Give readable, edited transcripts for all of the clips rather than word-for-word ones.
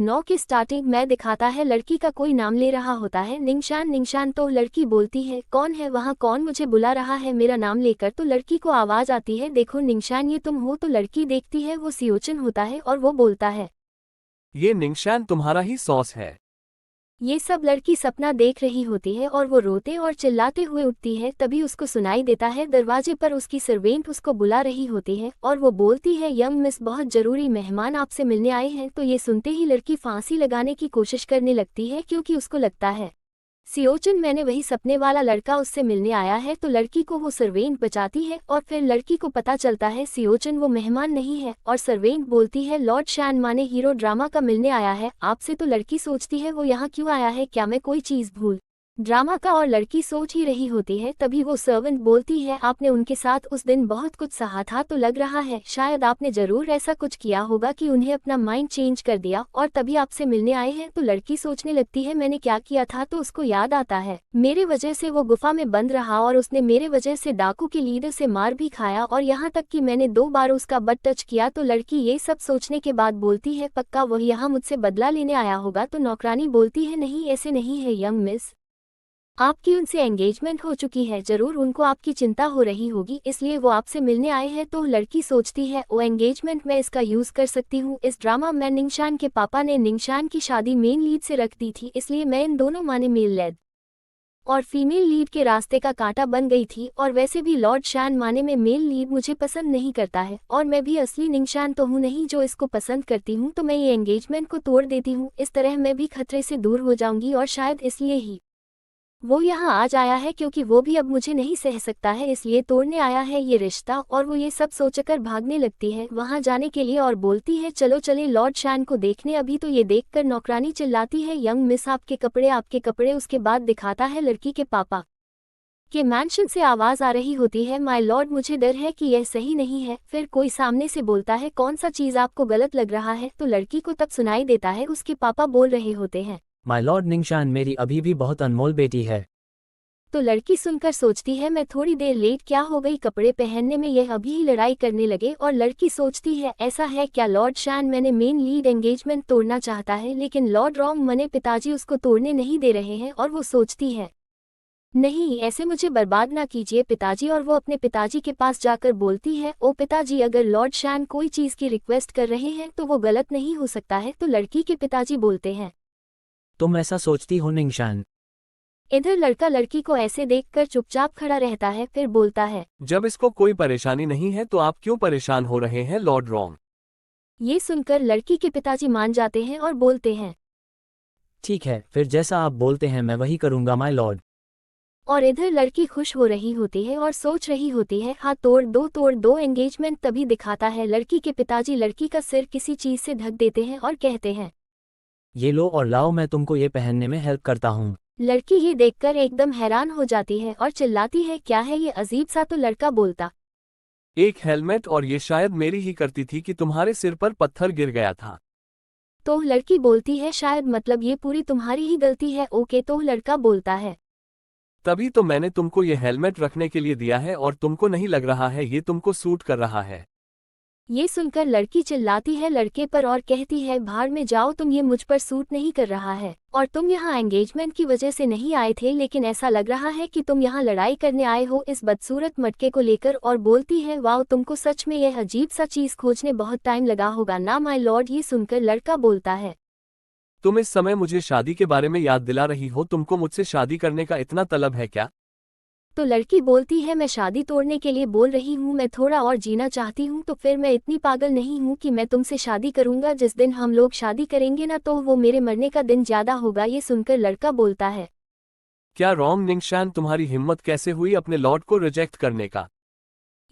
9 के स्टार्टिंग में दिखाता है लड़की का कोई नाम ले रहा होता है, निंगशान निंगशान। तो लड़की बोलती है कौन है वहाँ, कौन मुझे बुला रहा है मेरा नाम लेकर। तो लड़की को आवाज आती है देखो निंगशान ये तुम हो। तो लड़की देखती है वो सियोचन होता है और वो बोलता है ये निंगशान तुम्हारा ही सॉस है। ये सब लड़की सपना देख रही होती है और वो रोते और चिल्लाते हुए उठती है। तभी उसको सुनाई देता है दरवाजे पर उसकी सर्वेंट उसको बुला रही होती है और वो बोलती है यंग मिस बहुत जरूरी मेहमान आपसे मिलने आए हैं। तो ये सुनते ही लड़की फांसी लगाने की कोशिश करने लगती है क्योंकि उसको लगता है सियोचन मैंने वही सपने वाला लड़का उससे मिलने आया है। तो लड़की को वो सर्वेंट बचाती है और फिर लड़की को पता चलता है सियोचन वो मेहमान नहीं है और सर्वेंट बोलती है लॉर्ड शैन माने हीरो ड्रामा का मिलने आया है आपसे। तो लड़की सोचती है वो यहाँ क्यों आया है, क्या मैं कोई चीज़ भूल ड्रामा का, और लड़की सोच ही रही होती है। तभी वो सर्वेंट बोलती है आपने उनके साथ उस दिन बहुत कुछ सहा था तो लग रहा है शायद आपने जरूर ऐसा कुछ किया होगा कि उन्हें अपना माइंड चेंज कर दिया और तभी आपसे मिलने आए हैं। तो लड़की सोचने लगती है मैंने क्या किया था। तो उसको याद आता है मेरे वजह से वो गुफा में बंद रहा और उसने मेरे वजह से डाकू के लीडर से मार भी खाया और यहाँ तक कि मैंने 2 बार उसका बट टच किया। तो लड़की ये सब सोचने के बाद बोलती है पक्का वही यहाँ मुझसे बदला लेने आया होगा। तो नौकरानी बोलती है नहीं ऐसे नहीं है यंग मिस, आपकी उनसे एंगेजमेंट हो चुकी है, जरूर उनको आपकी चिंता हो रही होगी इसलिए वो आपसे मिलने आए हैं। तो लड़की सोचती है ओ एंगेजमेंट मैं इसका यूज कर सकती हूँ। इस ड्रामा में निंगशान के पापा ने निंगशान की शादी मेन लीड से रख दी थी इसलिए मैं इन दोनों माने मेल लीड और फीमेल लीड के रास्ते का कांटा बन गई थी। और वैसे भी लॉर्ड शैन माने में मेल लीड मुझे पसंद नहीं करता है और मैं भी असली निंगशान तो हूँ नहीं जो इसको पसंद करती हूँ। तो मैं ये एंगेजमेंट को तोड़ देती हूँ, इस तरह मैं भी खतरे से दूर हो जाऊंगी और शायद इसलिए ही वो यहाँ आज आया है क्योंकि वो भी अब मुझे नहीं सह सकता है इसलिए तोड़ने आया है ये रिश्ता। और वो ये सब सोचकर भागने लगती है वहाँ जाने के लिए और बोलती है चलो चले लॉर्ड शैन को देखने अभी। तो ये देखकर नौकरानी चिल्लाती है यंग मिस आपके कपड़े आपके कपड़े। उसके बाद दिखाता है लड़की के पापा के मैंशन से आवाज आ रही होती है माय लॉर्ड मुझे डर है कि यह सही नहीं है। फिर कोई सामने से बोलता है कौन सा चीज आपको गलत लग रहा है। तो लड़की को तब सुनाई देता है उसके पापा बोल रहे होते हैं माय लॉर्ड निंगशान मेरी अभी भी बहुत अनमोल बेटी है। तो लड़की सुनकर सोचती है मैं थोड़ी देर लेट क्या हो गई कपड़े पहनने में, यह अभी ही लड़ाई करने लगे। और लड़की सोचती है ऐसा है क्या लॉर्ड शैन मैंने मेन लीड एंगेजमेंट तोड़ना चाहता है लेकिन लॉर्ड रॉन्ग मने पिताजी उसको तोड़ने नहीं दे रहे हैं। और वो सोचती है नहीं ऐसे मुझे बर्बाद ना कीजिए पिताजी। और वो अपने पिताजी के पास जाकर बोलती है ओ पिताजी अगर लॉर्ड शैन कोई चीज़ की रिक्वेस्ट कर रहे हैं तो वो गलत नहीं हो सकता है। तो लड़की के पिताजी बोलते हैं तुम ऐसा सोचती हो निंगशान। इधर लड़का लड़की को ऐसे देखकर चुपचाप खड़ा रहता है फिर बोलता है जब इसको कोई परेशानी नहीं है तो आप क्यों परेशान हो रहे हैं लॉर्ड रॉन्ग। ये सुनकर लड़की के पिताजी मान जाते हैं और बोलते हैं ठीक है फिर जैसा आप बोलते हैं मैं वही करूंगा माय लॉर्ड। और इधर लड़की खुश हो रही होती है और सोच रही होती है हाँ तोड़ दो एंगेजमेंट। तभी दिखाता है लड़की के पिताजी लड़की का सिर किसी चीज से ढक देते हैं और कहते हैं ये लो और लाओ मैं तुमको ये पहनने में हेल्प करता हूँ। लड़की ये देखकर एकदम हैरान हो जाती है और चिल्लाती है क्या है ये अजीब सा। तो लड़का बोलता एक हेलमेट और ये शायद मेरी ही करती थी कि तुम्हारे सिर पर पत्थर गिर गया था। तो लड़की बोलती है शायद मतलब ये पूरी तुम्हारी ही गलती है। ओके तो लड़का बोलता है तभी तो मैंने तुमको ये हेलमेट रखने के लिए दिया है और तुमको नहीं लग रहा है ये तुमको सूट कर रहा है। ये सुनकर लड़की चिल्लाती है लड़के पर और कहती है भाड़ में जाओ तुम, ये मुझ पर सूट नहीं कर रहा है और तुम यहाँ एंगेजमेंट की वजह से नहीं आए थे लेकिन ऐसा लग रहा है कि तुम यहाँ लड़ाई करने आए हो इस बदसूरत मटके को लेकर। और बोलती है वाओ तुमको सच में यह अजीब सा चीज खोजने बहुत टाइम लगा होगा ना माय लॉर्ड। ये सुनकर लड़का बोलता है तुम इस समय मुझे शादी के बारे में याद दिला रही हो, तुमको मुझसे शादी करने का इतना तलब है क्या। तो लड़की बोलती है मैं शादी तोड़ने के लिए बोल रही हूँ, मैं थोड़ा और जीना चाहती हूँ। तो फिर मैं इतनी पागल नहीं हूँ कि मैं तुमसे शादी करूंगा। जिस दिन हम लोग शादी करेंगे ना तो वो मेरे मरने का दिन ज्यादा होगा। ये सुनकर लड़का बोलता है क्या रॉन्ग निंगशान तुम्हारी हिम्मत कैसे हुई अपने लॉर्ड को रिजेक्ट करने का।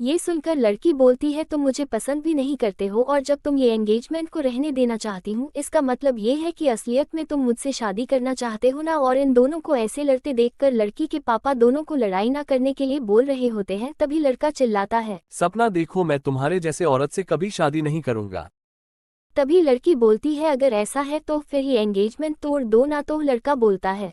ये सुनकर लड़की बोलती है तुम मुझे पसंद भी नहीं करते हो और जब तुम ये एंगेजमेंट को रहने देना चाहती हूँ इसका मतलब ये है कि असलियत में तुम मुझसे शादी करना चाहते हो ना। और इन दोनों को ऐसे लड़ते देखकर लड़की के पापा दोनों को लड़ाई ना करने के लिए बोल रहे होते हैं। तभी लड़का चिल्लाता है सपना देखो मैं तुम्हारे जैसे औरत से कभी शादी नहीं करूंगा। तभी लड़की बोलती है अगर ऐसा है तो फिर ये एंगेजमेंट तोड़ दो ना। तो लड़का बोलता है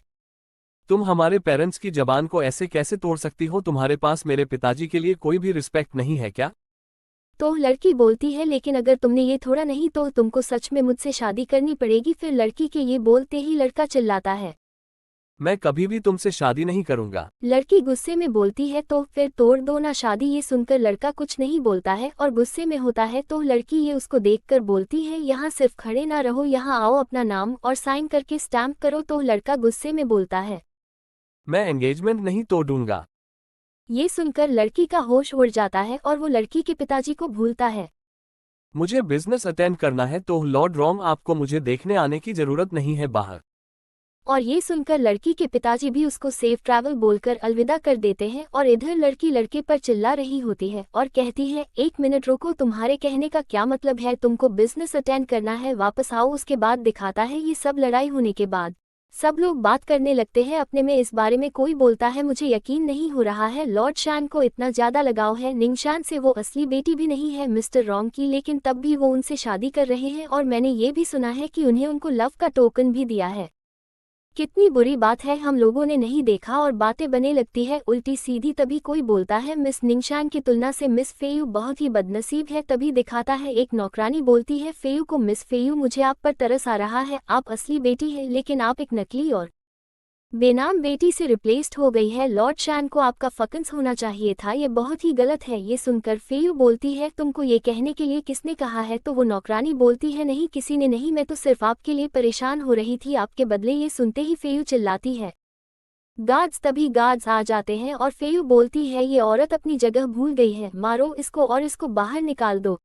तुम हमारे पेरेंट्स की जबान को ऐसे कैसे तोड़ सकती हो, तुम्हारे पास मेरे पिताजी के लिए कोई भी रिस्पेक्ट नहीं है क्या। तो लड़की बोलती है लेकिन अगर तुमने ये थोड़ा नहीं तो तुमको सच में मुझसे शादी करनी पड़ेगी। फिर लड़की के ये बोलते ही लड़का चिल्लाता है, मैं कभी भी तुमसे शादी नहीं करूंगा। लड़की गुस्से में बोलती है तो फिर तोड़ दो ना शादी। ये सुनकर लड़का कुछ नहीं बोलता है और गुस्से में होता है। तो लड़की ये उसको देखकर बोलती है, यहाँ सिर्फ खड़े ना रहो, यहाँ आओ, अपना नाम और साइन करके स्टैम्प करो। तो लड़का गुस्से में बोलता है, मैं एंगेजमेंट नहीं तोड़ूंगा। ये सुनकर लड़की का होश उड़ जाता है और वो लड़की के पिताजी को भूलता है। मुझे बिजनेस अटेंड करना है तो लॉर्ड रॉन्ग आपको मुझे देखने आने की जरूरत नहीं है बाहर। और ये सुनकर लड़की के पिताजी भी उसको सेफ ट्रैवल बोलकर अलविदा कर देते हैं। और इधर लड़की लड़के पर चिल्ला रही होती है और कहती है, 1 मिनट रुको, तुम्हारे कहने का क्या मतलब है? तुमको बिजनेस अटेंड करना है, वापस आओ। उसके बाद दिखाता है ये सब लड़ाई होने के बाद सब लोग बात करने लगते हैं अपने में। इस बारे में कोई बोलता है, मुझे यकीन नहीं हो रहा है लॉर्ड शान को इतना ज्यादा लगाव है निंगशान से। वो असली बेटी भी नहीं है मिस्टर रॉन्ग की, लेकिन तब भी वो उनसे शादी कर रहे हैं। और मैंने ये भी सुना है कि उन्हें उनको लव का टोकन भी दिया है। कितनी बुरी बात है, हम लोगों ने नहीं देखा। और बातें बने लगती है उल्टी सीधी। तभी कोई बोलता है, मिस निंगशान की तुलना से मिस फेयू बहुत ही बदनसीब है। तभी दिखाता है एक नौकरानी बोलती है फेयू को, मिस फेयू मुझे आप पर तरस आ रहा है, आप असली बेटी है लेकिन आप एक नकली और बेनाम बेटी से रिप्लेस्ड हो गई है। लॉर्ड शान को आपका फकंस होना चाहिए था, ये बहुत ही गलत है। ये सुनकर फेयू बोलती है, तुमको ये कहने के लिए किसने कहा है? तो वो नौकरानी बोलती है, नहीं किसी ने नहीं, मैं तो सिर्फ आपके लिए परेशान हो रही थी, आपके बदले। ये सुनते ही फेयू चिल्लाती है, गार्ड्स। तभी गार्ड्स आ जाते हैं और फेयू बोलती है, ये औरत अपनी जगह भूल गई है, मारो इसको और इसको बाहर निकाल दो।